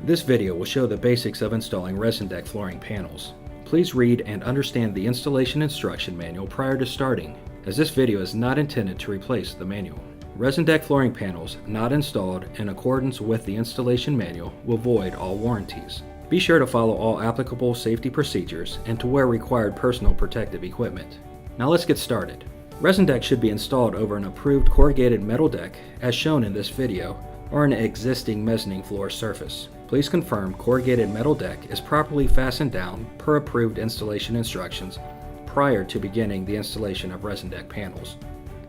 This video will show the basics of installing ResinDek flooring panels. Please read and understand the installation instruction manual prior to starting, as this video is not intended to replace the manual. ResinDek flooring panels not installed in accordance with the installation manual will void all warranties. Be sure to follow all applicable safety procedures and to wear required personal protective equipment. Now let's get started. ResinDek should be installed over an approved corrugated metal deck as shown in this video, or an existing mezzanine floor surface. Please confirm corrugated metal deck is properly fastened down per approved installation instructions prior to beginning the installation of ResinDek panels.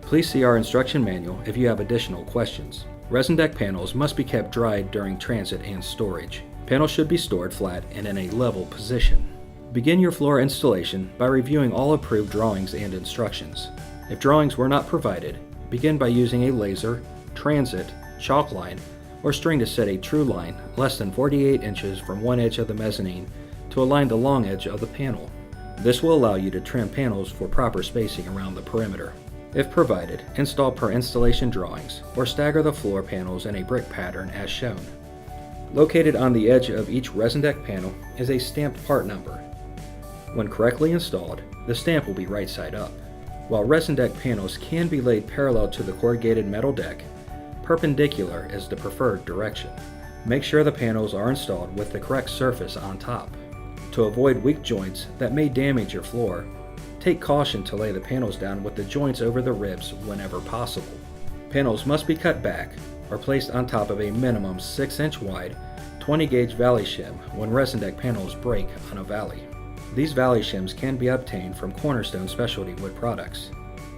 Please see our instruction manual if you have additional questions. ResinDek panels must be kept dried during transit and storage. Panels should be stored flat and in a level position. Begin your floor installation by reviewing all approved drawings and instructions. If drawings were not provided, begin by using a laser, transit, chalk line, or string to set a true line less than 48 inches from one edge of the mezzanine to align the long edge of the panel. This will allow you to trim panels for proper spacing around the perimeter. If provided, install per installation drawings or stagger the floor panels in a brick pattern as shown. Located on the edge of each ResinDek panel is a stamped part number. When correctly installed, the stamp will be right side up. While ResinDek panels can be laid parallel to the corrugated metal deck, perpendicular is the preferred direction. Make sure the panels are installed with the correct surface on top. To avoid weak joints that may damage your floor, take caution to lay the panels down with the joints over the ribs whenever possible. Panels must be cut back or placed on top of a minimum 6-inch wide, 20-gauge valley shim when ResinDek panels break on a valley. These valley shims can be obtained from Cornerstone specialty wood products.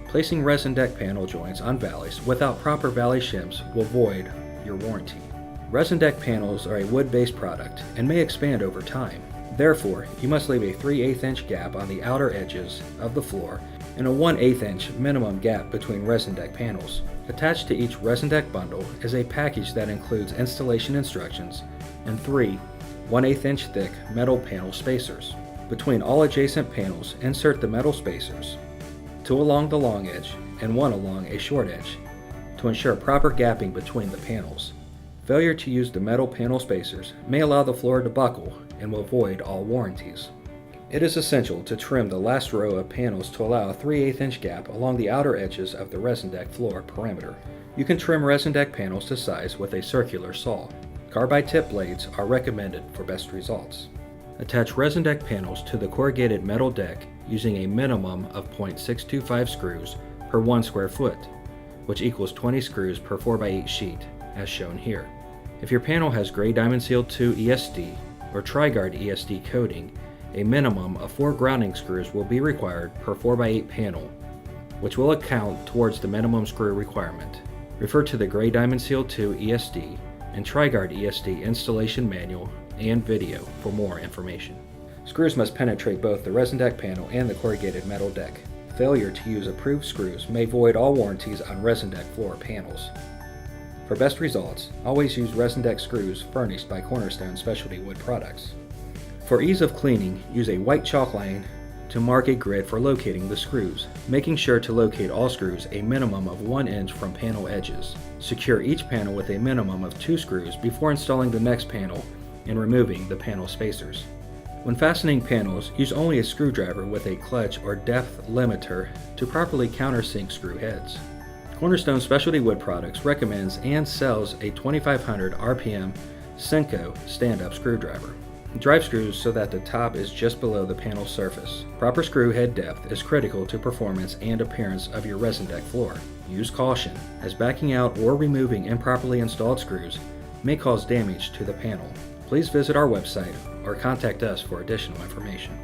Placing ResinDek panel joints on valleys without proper valley shims will void your warranty. ResinDek panels are a wood-based product and may expand over time. Therefore, you must leave a 3/8 inch gap on the outer edges of the floor and a 1/8 inch minimum gap between ResinDek panels. Attached to each ResinDek bundle is a package that includes installation instructions and 3 1/8 inch thick metal panel spacers. Between all adjacent panels, insert the metal spacers, 2 along the long edge and 1 along a short edge, to ensure proper gapping between the panels. Failure to use the metal panel spacers may allow the floor to buckle and will void all warranties. It is essential to trim the last row of panels to allow a 3/8 inch gap along the outer edges of the ResinDek floor perimeter. You can trim ResinDek panels to size with a circular saw. Carbide tip blades are recommended for best results. Attach ResinDek panels to the corrugated metal deck using a minimum of 0.625 screws per 1 square foot, which equals 20 screws per 4x8 sheet, as shown here. If your panel has gray diamond seal 2 ESD or Tri-Guard ESD coating, a minimum of 4 grounding screws will be required per 4x8 panel, which will account towards the minimum screw requirement. Refer to the gray diamond seal 2 ESD and Tri-Guard ESD installation manual and video for more information. Screws must penetrate both the ResinDek panel and the corrugated metal deck. Failure to use approved screws may void all warranties on ResinDek floor panels. For best results, always use ResinDek screws furnished by Cornerstone specialty wood products. For ease of cleaning, use a white chalk line to mark a grid for locating the screws, making sure to locate all screws a minimum of 1 inch from panel edges. Secure each panel with a minimum of 2 screws before installing the next panel and removing the panel spacers. When fastening panels, use only a screwdriver with a clutch or depth limiter to properly countersink screw heads. Cornerstone Specialty Wood Products recommends and sells a 2500 RPM Senko stand-up screwdriver. Drive screws so that the top is just below the panel surface. Proper screw head depth is critical to performance and appearance of your ResinDek floor. Use caution, as backing out or removing improperly installed screws may cause damage to the panel. Please visit our website or contact us for additional information.